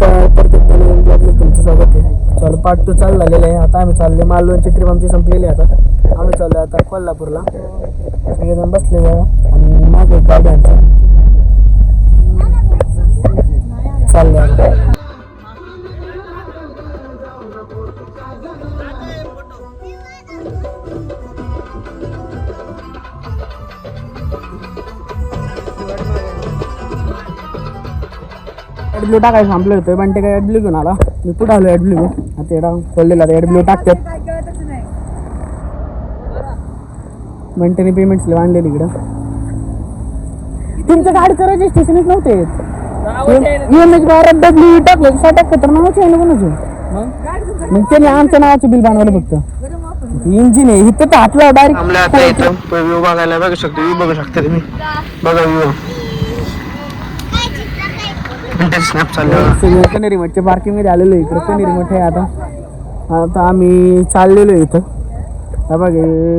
तुमचं स्वागत आहे. चलो पार्ट 2 चालू झालेलं आहे. आता आम्ही चालले मालवणची ट्रिप आमची संपलेली आहे. आता आम्ही चाललो आता कोल्हापूरला. सगळेजण बसले आणि मागे गाडी आमची चालले आता. ॲडब्ल्यू टाकायचं संपलं होतं पण ते काय ॲडब्ल्यू घेऊन आला. मी कुठं आलो ॲडब्ल्यू आता एवढा खोललेला आता ॲडब्ल्यू टाकतात. म्हणते पेमेंट्स आणलेली इकडं. तुमच्या गाडीचं रजिस्ट्रेशनच नव्हते. डब्ल्यू टाकलं टाकतं तर नावाच आहे ना कोणाचं. मग त्याने आमच्या नावाचं बिल बनवलं फक्त. इंजिन आहे इथं तर हातला डायरेक्ट व्ह्यू बघायला बघू शकतो. व्ह्यू बघू शकता तुम्ही. बघा व्ह्यू कनेरी मठच्या पार्किंग मध्ये आलेलो इकडे. कनेरी मठ आहे आता आम्ही चाललेलो इथं. हा बघ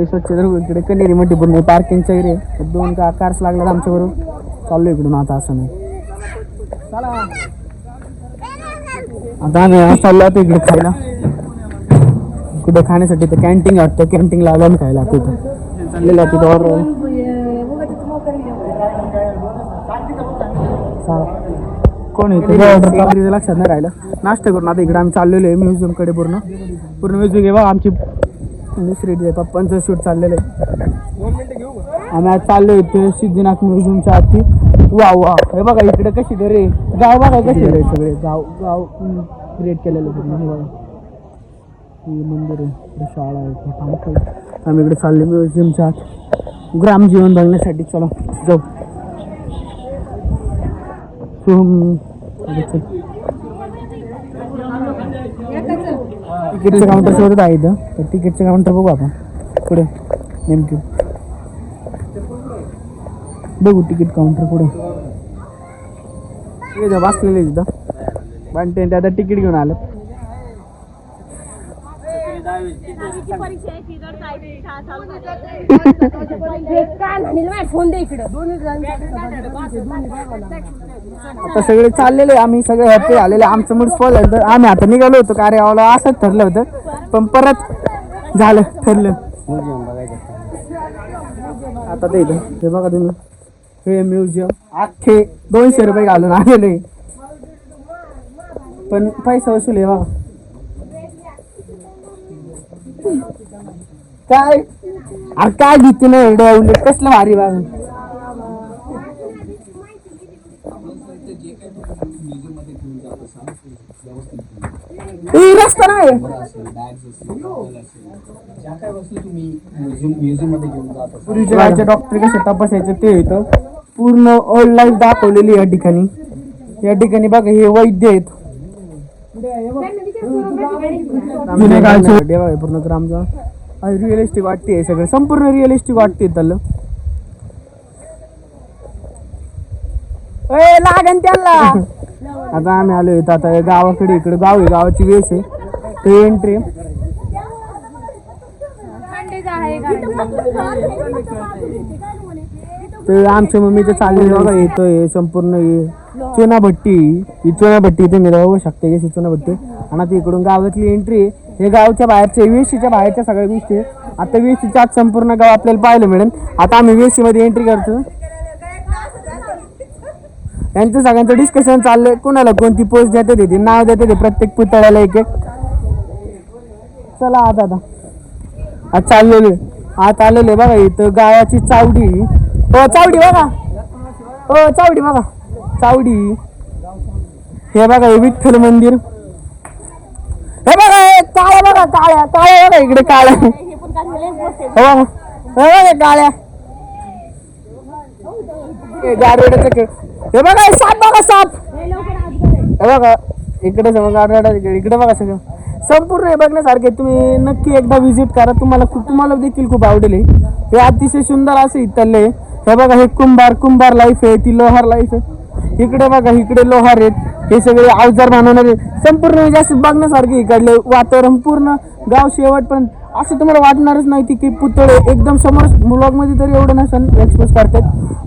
स्वच्छ इकडे कनेरी मठी पूर्ण पार्किंगच्या एरिया. 2 कार्स लागल्यात आमच्या बरोबर. चाललो इकडून आता. असं नाही आता आम्ही चाललो आता इकडे खायला. कुठे खाण्यासाठी तर कॅन्टीन वाटतं. कॅन्टीनला आलो आम्ही खायला. तिथं चाललेलं आहे तिथं. कोण आहे लक्षात नाही राहिलं. नाश्ता करून आता इकडे आम्ही चाललेलो आहे म्युझियमकडे. पूर्ण म्युझियम आहे बघा. आमची दुसरी पप्पांचं शूट चाललेलं आहे. आम्ही आज चाललो इथे सिद्धीनाथ म्युझियमच्या आधी. वा हे बघा इकडे कशी रे गाव बघा कशी रे. सगळे गाव क्रिएट केलेलं पूर्ण. बघा मंदिर आहे, शाळा आहे. आम्ही इकडे चालले म्युझियमच्या आत ग्राम जीवन बघण्यासाठी. चला जाऊ. तिकीटचं काउंटर शोधत आहे इथं. तर तिकीटचं काउंटर बघू आपण पुढे. नेमकी बघू तिकीट काउंटर पुढे बसलेले तिथं. पण ते आता तिकीट घेऊन आलं. आता सगळे चाललेले आम्ही सगळे हॅपी आलेले. आमचं मूड स्पॉल झालं. आम्ही आता निघालो होतो कार्याला असंच ठरलं होतं पण परत झालं ठरलं. आता ते इथं हे बघा तुम्ही. हे म्युझियम अख्खे 200 रुपये घालून आलेले पण पैसा वसूल आहे बघा. काय अरे काय भीती नाही एवढं कसलं भारी बघा. रस्ता नाही पूर्वीच्या काळच्या डॉक्टर कसे तपासायचे ते इथं. पूर्ण ओल्ड लाईफ दाखवलेली या ठिकाणी. या ठिकाणी बघा हे वैद्य आहेत. जुन्या काळचे पूर्ण ग्रामचा रिअलिस्टिक वाटते. सगळं संपूर्ण रिअलिस्टिक वाटते. त्याला लागन त्याला. आता आम्ही आलो इथं. आता गावाकडे इकडे गाव आहे. गावाची वेस आहे. ते एंट्री तर आमच्या मम्मीचं चाललेलं बघा. येतं हे संपूर्ण चुनाभट्टी. ही चुनाभट्टी तुम्ही बघू शकता. कशी चुनाभट्टी. आणि आता इकडून गावातली एंट्री. हे गावच्या बाहेरच्या वेशीच्या बाहेरच्या सगळ्या गोष्टी. आता वेशीच्या आत संपूर्ण गाव आपल्याला पाहायला मिळेल. आता आम्ही वेशीमध्ये एंट्री करतो. त्यांचं सगळ्यांचं डिस्कशन चाललंय. कोणाला कोणती पोस्ट देते ते नाव देते ते प्रत्येक पुतळ्याला एक एक. चला आता आज चाललेले आत आलेले बघा. इथं गावाची चावडी. हो चावडी बघा. हो चावडी बघा. चावडी हे बघा. हे विठ्ठल मंदिर. हे बघा काळ्या बघा. काळ्या बघा इकडे काळ्या. हो बघा काळ्या गाडवेड्याचं. हे बघा साप बघा साप. हे बघा इकडे सगळं गाडवेडा. इकडे बघा सगळं संपूर्ण हे बघण्यासारखे. तुम्ही नक्की एकदा व्हिजिट करा. तुम्हाला देखील खूप आवडेल. हे अतिशय सुंदर असं इथले. हे बघा हे कुंभार लाईफ आहे. ती लोहार लाईफ आहे. इकडे बघा इकडे लोहार आहेत. हे सगळे अवजार बनवणारे. संपूर्ण जास्त बघण्यासारखे. इकडले वातावरण पूर्ण गाव शेवट पण असं तुम्हाला वाटणारच नाही की पुतळे एकदम समोर. ब्लॉग मध्ये तरी एवढं नसेल एक्सप्रेस करतात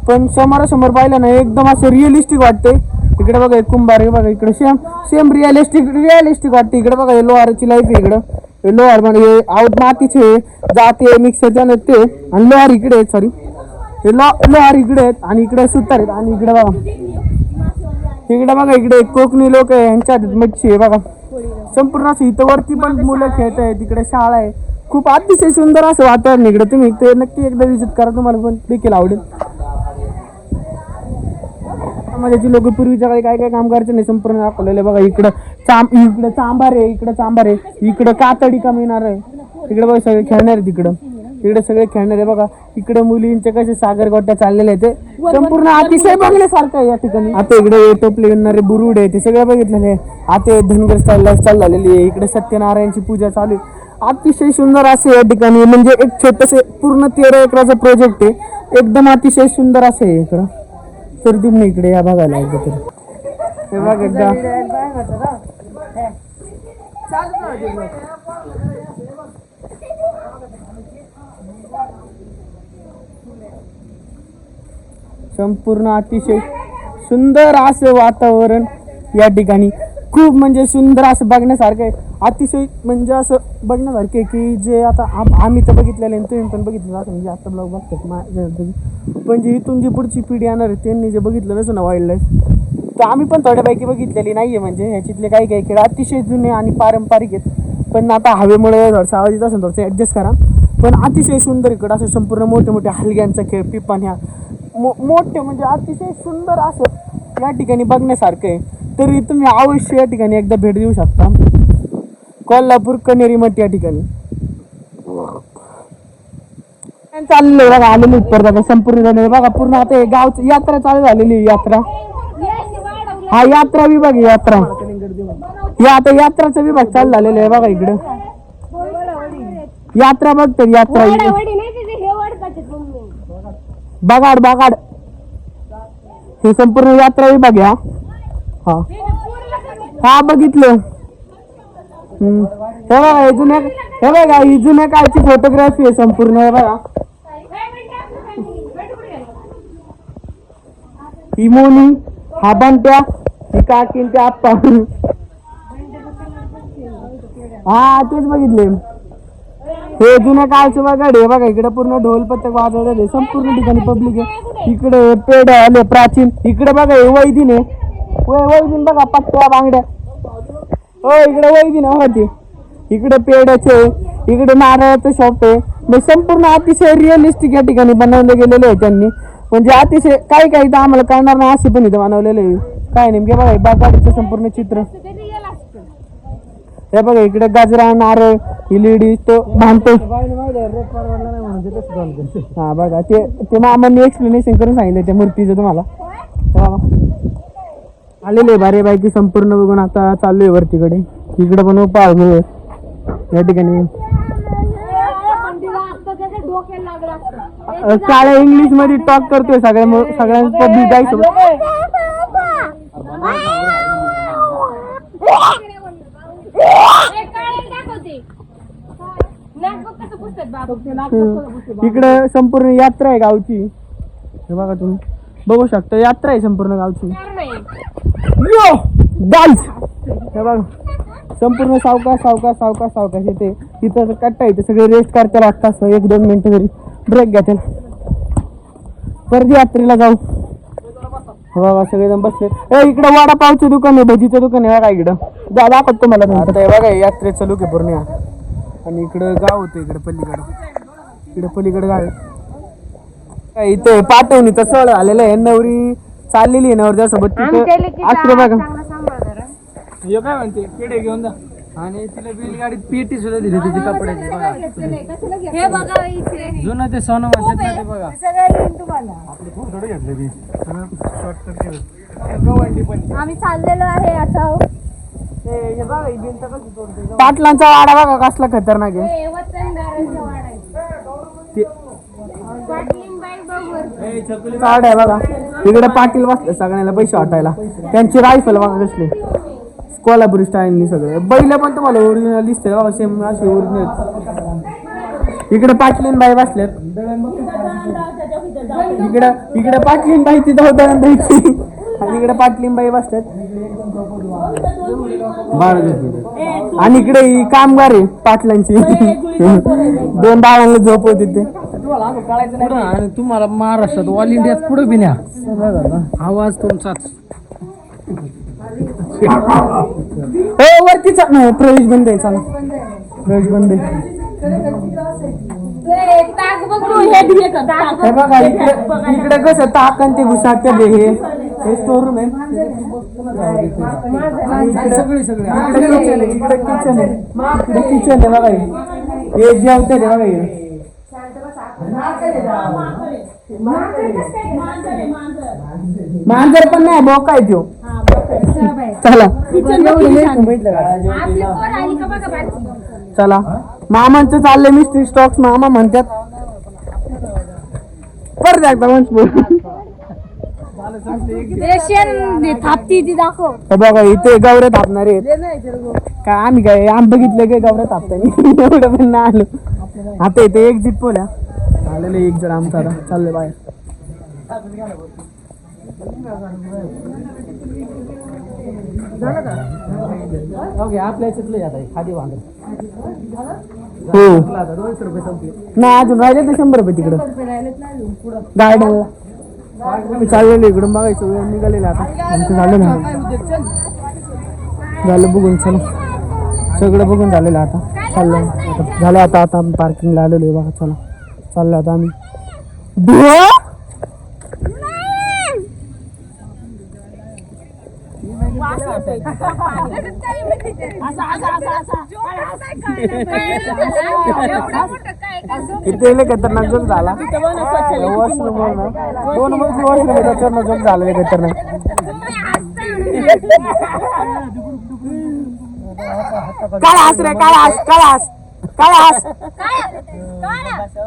पण समोरासमोर पाहिलं ना एकदम असं रिअलिस्टिक वाटते. इकडे बघा कुंभार आहे बघा, इकडे सेम सेम रिअलिस्टिक वाटते. इकडे बघा लोहारची लाईफ आहे. इकडं लोहार म्हणजे आउट मातीचे जाते मिक्स त्यानं ते, आणि लोहार इकडे आहेत. सॉरी हे लोहार इकडे आहेत आणि इकडे सुतार आहेत. आणि इकडे बघा इकडे कोकणी लोक आहे, यांच्या मच्छी आहे बघा. संपूर्ण असं इथं वरती पण मुलं खेळत आहेत. तिकडे शाळा आहे. खूप अतिशय सुंदर असं वातावरण इकडे. तुम्ही ते नक्की एकदा विजिट करा, तुम्हाला पण देखील आवडेल. समाजाची लोक पूर्वीच्या काळी काय काय काम करायचे नाही संपूर्ण दाखवलेलं बघा. इकडं चांभार आहे, इकडं कातडी का मिळणार आहे. तिकडे बघा सगळे खेळणार आहे. तिकडे सगळे खेळणार आहे बघा. इकडे मुलींचे कसे सागर गोट्या चाललेले आहेत, ते संपूर्ण अतिशय बघण्यासारखं आहे या ठिकाणी. आता इकडे टोपले येणारे बुरुड आहे, ते सगळं बघितलेले आहे. आता धनगर स्टाईल लाईफस्टाईल झालेली आहे. इकडे सत्यनारायणची पूजा चालू आहे. अतिशय सुंदर असे या ठिकाणी, म्हणजे एक छोटसे पूर्ण 13 एकराचा प्रोजेक्ट आहे. एकदम अतिशय सुंदर असं आहे इकडं. तर तुम्ही इकडे या बघायला एकदा तरी. हे बघ एकदा संपूर्ण अतिशय सुंदर असं वातावरण या ठिकाणी. खूप म्हणजे सुंदर असं बघण्यासारखं आहे. अतिशय म्हणजे असं बघण्यासारखं आहे की जे आता आम्ही तर बघितलेलं आहे, तुम्ही पण बघितलं असं म्हणजे आता ब्लॉग बघतात. पण जे इथून जी पुढची पिढी येणार आहे त्यांनी जे बघितलं नसतं ना वाईल्ड लाईफ, तर आम्ही पण थोड्यापैकी बघितलेली नाही आहे. म्हणजे ह्याच्यातले काही खेळ अतिशय जुने आणि पारंपरिक आहेत. पण आता हवेमुळे थोडंसं आवाज येत असेल थोडंसं ॲडजस्ट करा. पण अतिशय सुंदर इकडं असं संपूर्ण मोठे मोठे हलग्यांचा खेळ, पिपाण्या मोठे म्हणजे अतिशय सुंदर असं या ठिकाणी बघण्यासारखं आहे. तरी तुम्ही अवश्य या ठिकाणी एकदा भेट देऊ शकता. कोल्हापूर कनेरी मठ या ठिकाणी चाललेलं बघा. आलेली परत संपूर्ण बघा. पूर्ण आता गावची यात्रा चालू झालेली. यात्रा हा यात्रा विभाग यात्रा आता यात्राचा विभाग चालू झालेला आहे बघा. इकडे यात्रा बघतो. यात्रा बगाड हे संपूर्ण यात्रा विभाग आहे. हा बघितलं. हे बघा ही जुन्या काळची फोटोग्राफी आहे संपूर्ण. हे बघा ही मोनी, हा बंट्या, ही काकीन ते आप्पा. हा तेच बघितले. हे जुन्या काळचं बघाड आहे बघा. इकडे पूर्ण ढोल पथक वाजवलेले संपूर्ण ठिकाणी पब्लिक आहे. इकडे पेढे आले प्राचीन. इकडे बघा हे वैदिन आहे. वैदिन बघा पट्ट्या बांगड्या. हो इकडे वैदिन होती. इकडे पेड्याचे, इकडे नारळाचं शॉप आहे. संपूर्ण अतिशय रिअलिस्टिक या ठिकाणी बनवले गेलेले आहे त्यांनी. म्हणजे अतिशय काही काही तर आम्हाला कळणार नाही असे पण इथं बनवलेले आहे. काय नेमके बघा बागाडीचं संपूर्ण चित्र. हे बघा इकडे गजरा, नारळ, ही लेडीज तो बांधतो. हा बघा ते मामांनी एक्सप्लेनेशन करून सांगितलं त्या मूर्तीचं तुम्हाला. आलेले बारे बायकी संपूर्ण बघून आता चालू आहे वरतीकडे. इकडे पण पाहू या ठिकाणी. काळ्या इंग्लिश मध्ये टॉक करतोय सगळ्यांचं जायचं. इकडे संपूर्ण यात्रा आहे गावची. हे बघा तुम्ही बघू शकता यात्रा आहे संपूर्ण गावची. हे बघा संपूर्ण सावकाश येते. तिथं कट्टा येते. सगळे रेस्ट करता लागतात. 1-2 मिनिटं तरी ब्रेक घ्या. परत यात्रेला जाऊ. बघा सगळेजण बसले. इकडे वडापावचं दुकान आहे, भजीचं दुकान आहे बघा. इकडं दाखवत तुम्हाला. आता हे बघा यात्रेचं लुक आहे पूर्ण. आणि इकडं गाव होतं. इकडे पलीकडे गाव आहे. इथे पाठवणी तसं आलेलं आहे. नवरी चाललेली आहे नवरदेवासोबत. तिथे आश्रय बघा. हे काय म्हणते पेढे घेऊन जा. आणि तिला बैलगाडीत पेटी सुद्धा दिली तिची कपड्याची. जुनं ते सोनं म्हणतात ना ते बघा. आपले खूप थोडे घेतले शॉर्टकट केलं. गवंडी पण आम्ही चाललेलो आहे आता. पाटलांचा वाडा बघा कसला खतरनाक आहे. बघा इकडे पाटील बसले सगळ्यांना पैसे वाटायला. त्यांची रायफल बघा कसली कोल्हापुरी स्टाईलनी. सगळे बैल पण तुम्हाला ओरिजिनल दिसते बघा. सेम अशी ओरिजिनल. इकडे पाटलीन बाई बसल्यात. इकडे पाटलीन बाई ती धावताना द्यायची. आणि इकडे पाटलिंबाई बसतात आणि इकडे ही कामगार आहे पाटलांची दोन बाळांना झोप होती ते आणि तुम्हाला महाराष्ट्रात ऑल इंडियात पुढे बी न्या आवाज तुमचाच हो वरतीच नाही प्रवेश बंद आहे चला प्रवेश बंद आहे हे बघा इकडे कसं ताक आणि ते घुसाट हे स्टोर रूम आहे सगळे सगळे इकडे किचन आहे इकडे किचन आहे बघा हे जेवते बघा हे मांजर पण नाही बोका आहे तो चला चला मामांचं चाललंय मिस्ट्री स्टॉक्स मामा म्हणतात परत एकदा थापती ती दाखव बघा इथे गवऱ्या थापणार आहेत काय आम्ही काय आम बघितलं काय गवऱ्या थापतानी एवढं पण नाही आलो आता इथे एक्झिट पोल्या आलेलं एक जण आमचा आता चाललंय बाहेर आपल्या याच्यातलं आता खादी बांध हो 200 रुपये संपले नाही अजून राहिले तर 100 रुपये तिकडं गार्डनला चाललेलं इकडून बघायचं वेळ निघालेला आता आमचं झालं ना झालं बघून चला सगळं बघून झालेलं आता चाललं आता झालं आता आता आम्ही पार्किंगला आलेलो आहे बघा चला चाललं आता आम्ही इथे खतरनाक जोक झाला वॉशरूम दोन वॉशरूम त्याच्यावर जोक झाला खतरनाक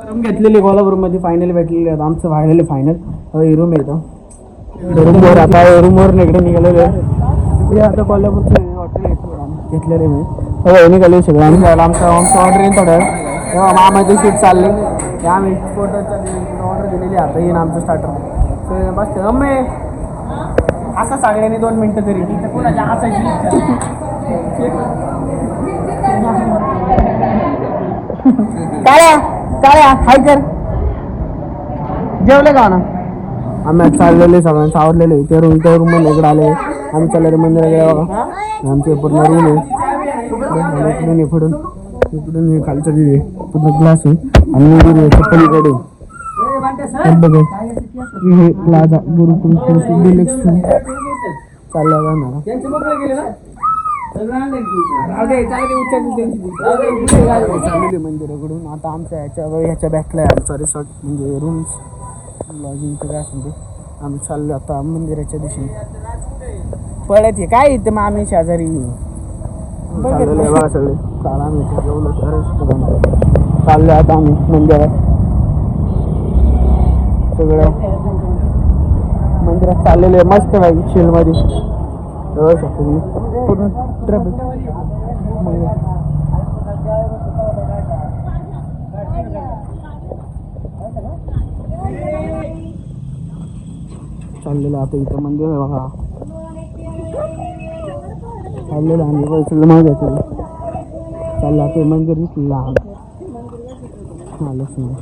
रूम घेतलेली कोल्हापूर मध्ये फायनल भेटलेली आमचं व्हायला फायनल रूम येतो रूमवर आता रूमवर इकडे निघालेलो आहे आता कोल्हापूरचं हॉटेल घेतलेलं आहे मी निघाले सगळं आम्ही जायला आमचं ऑर्डर येईल थोडं तेव्हा मामाचे शूट चालले आम्ही फोटोच्या ऑर्डर दिलेली आता येईन आमचं स्टार्टर बस मम्मी असं सगळ्यांनी 2 मिनिटं तरी काळ्या काळ्या हाय कर जेवले का ना आम्ही चाललेले सगळ्यांचं आवडलेले त्या रूम मध्ये इकडे आले आम्ही चाललेले मंदिरात गेला बघा आमचे पूर्ण रूम आहे इकडून इकडून इकडून हे खालचं दिले पूर्ण ग्लास आहे आणि पलीकडे बघा हे प्लाझा गुरुकुल डिलक्स चालला जाणार मंदिराकडून आता आमच्या ह्याच्या बॅकला आहे आमचा रिसॉर्ट म्हणजे रूम्स लॉजिंगचं काय असेल ते आम्ही चाललो आता मंदिराच्या दिशेने पळत काय इथे मग आम्ही शेजारी सगळे काल आम्ही चाललो आता आम्ही मंदिरात सगळं मंदिरात चाललेलं आहे मस्त पाहिजे चिलमध्ये जवळ शकतो तुम्ही पूर्ण ट्रॅफिक चाललेलं आता इथं मंदिर आहे बघा चाललेलं आम्ही पैसे मागे चाललं आता मंदिर दिसलेलं आलंच नाही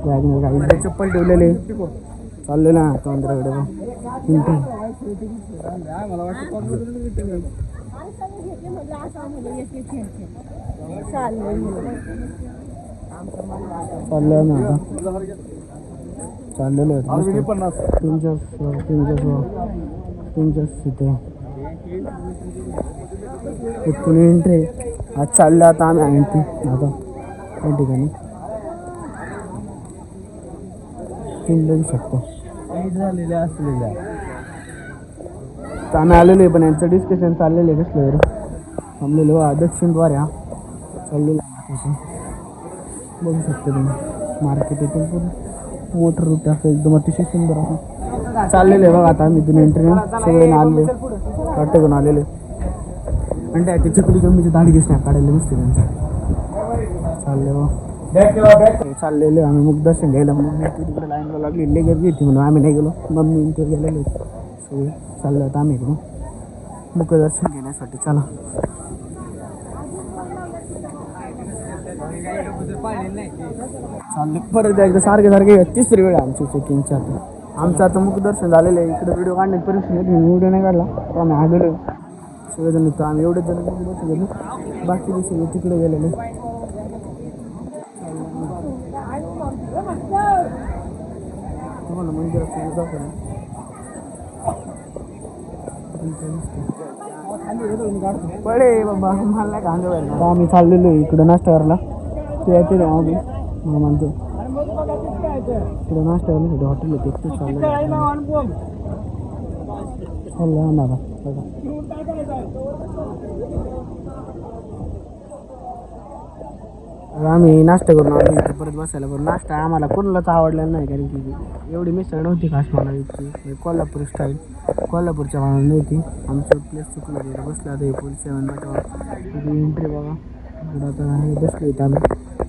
काही चप्पल ठेवलेले चाललेलं ना मंदिराकडे चाललं ना चाललेलं तुमच्याच तिथे इथून एंट्री आज चाललं आता आम्ही एंट्री आता त्या ठिकाणी बघू शकतो झालेल्या असलेल्या आम्ही आलेलो आहे पण यांचं डिस्कशन चाललेलं आहे कसलं थांबलेलो दक्षिणद्वारे हा चाललेलं आहे बघू शकतो तुम्ही मार्केट येथून पूर्ण मोटर रूट असं एकदम अतिशय सुंदर असं चाललेलं आहे बघा आता आम्ही इथून एंट्री सगळे आलेले वाटतं घेऊन आलेले आणि त्या चकली कमीचे दाढी स्नॅप काढायला मस्त त्यांचा चाललेलो आम्ही मुख दर्शन घ्यायला म्हणून तिकडे लाईनला लागली लई गर्दी होती म्हणून आम्ही नाही गेलो मम्मी ते गेलेले सगळे चाललो होतं आम्ही इकडून मुखदर्शन घेण्यासाठी. चला चालले परत एकदा सारखे तिसरी वेळ आमची चेकिंगच्या आता आमचं आता मुखदर्शन झालेलं आहे. इकडे व्हिडिओ काढण्यात परमिशन येते व्हिडिओ नाही काढला तर आम्ही आलेलो सगळेजण निघतो आम्ही एवढेच जण मुखदर्शन गेलो बाकी सगळे तिकडे गेलेले. तुम्हाला मंदिरात पडे बाबा मला कांदा आता आम्ही चाललेलो इकडं नाश्त्यावरला ते येते आम्ही मला म्हणतो इकडं नाश्त्यावरला हॉटेल होते ते चाललं आम्हाला आम्ही नाश्ता करून आलो इथं परत बसायला पण नाश्ता आम्हाला कोणालाच आवडलेला नाही कारण की एवढी मिसळ नव्हती खास मला इतकी कोल्हापूर स्टाईल कोल्हापूरच्या माणूस नव्हती. आमचं प्लेस चुकलं तिथं बसलं आता हे पोलीस सेवन एंट्री बघा इकडं आता हे बसलो इथं आम्ही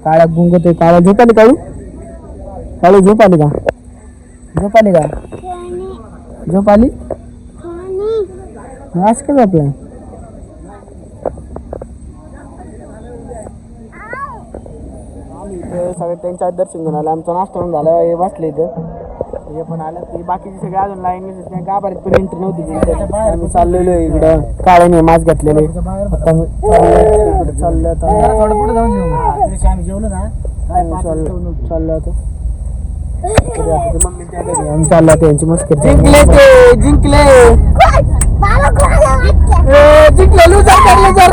काळ्या गुंगत आहे काळा झोप आली काळू काळू झोप आली का झोप आली का झोप आली आज का झोपला सगळे त्यांच्या दर्शन घेऊन आलं आमचा नाश्ता पण झाला हे बसले इथं हे पण आलं की बाकीचे सगळे अजून लाईन गाभारीत पण एंट्री नव्हती आम्ही चाललेलो इकडं काळ्याने मास्क घातलेले आता इकडे चाललं आता आम्ही जेवलो ना चाललो आता मम्मी आम्ही चाललो आता यांची मस्ती जिंकले ते जिंकले जिंकले लुजर करले जर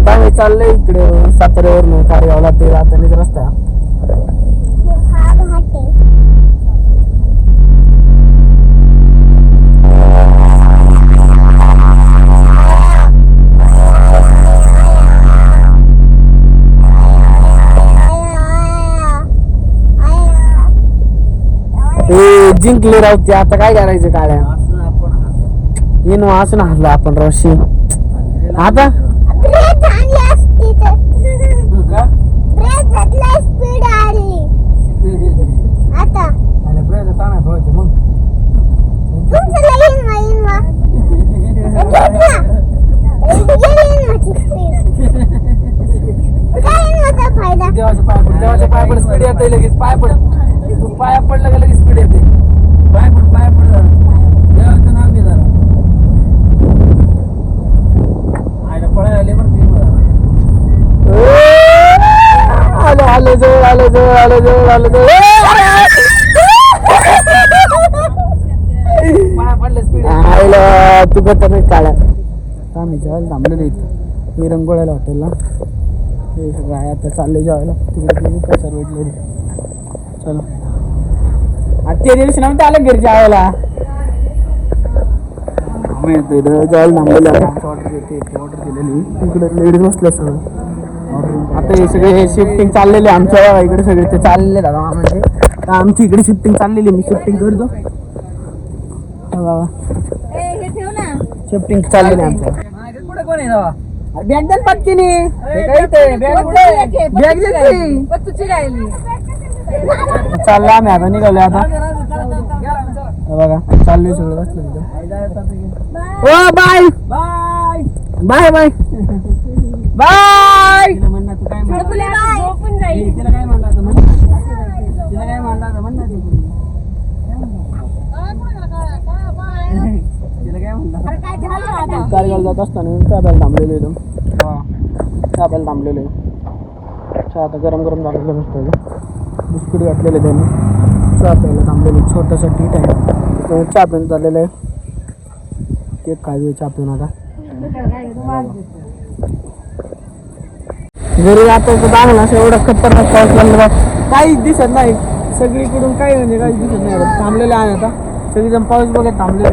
आम्ही चाललंय इकडे साताऱ्यावरून कार्यवाला ते राहतानीच रस्ता जिंकले राहते आता काय करायचं काळ्या येणं असं हल्लं आपण रशी आता देवाच्या पाय पड स्पीड येते लगेच पाय पड तू पाया पडलं का लगेच स्पीड येते पाय पड देवाचं नाव घे जरा आयला पळायला आले बरं आलो जवळ पाया पडलं स्पीड आयला तू करता नाही काळ्या आम्ही जेवायला थांबलेलो इथं मी रंगोळ्याला हॉटेलला हे सगळं आहे आता चालले जेवायला तिकडे कसं भेटले चलो आता ते दिवशी नव्हते आलं घरी जेवायला आम्ही जेवायला थांबलेलं ऑर्डर देते ऑर्डर दिलेली इकडे लेडीज बसले सगळं आता हे सगळे हे शिफ्टिंग चाललेले आमच्या इकडे सगळे ते चाललेले दादा म्हणजे आमची इकडे शिफ्टिंग चाललेली मी शिफ्टिंग करतो बाबा शिफ्टिंग चाललेली आमच्या कोण आहे बॅग द्या पटकीने चालला आम्ही आता निघालो आता बघा चाललोय सगळं बसलं ओ bye bye bye bye bye तिला काय म्हणला कारगाव जात असताना ट्रॅव्हल थांबलेलो एकदम ट्रॅव्हल थांबलेलो चहा आता गरम झालेलं नसतं बिस्किट घातलेले त्यांनी चहा प्यायला थांबलेले छोटंसं टीट आहे चहा पिऊन चाललेलं आहे केक खायचं चहा पिऊन आता घरी जातो तर चांगला असं एवढं खतरनाक पाऊस लागला काहीच दिसत नाही सगळीकडून काही म्हणजे काहीच दिसत नाही थांबलेले आहे आता सगळीजण पाऊस बघत थांबलेले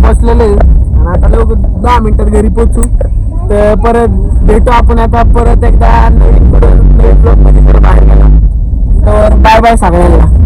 बसलेले आणि आता लोक 10 मिनिटात घरी पोहोचू तर परत भेटू आपण आता परत एकदा नवीन ब्लॉग मध्ये बाहेर गेला तर बाय बाय सगळ्यांना.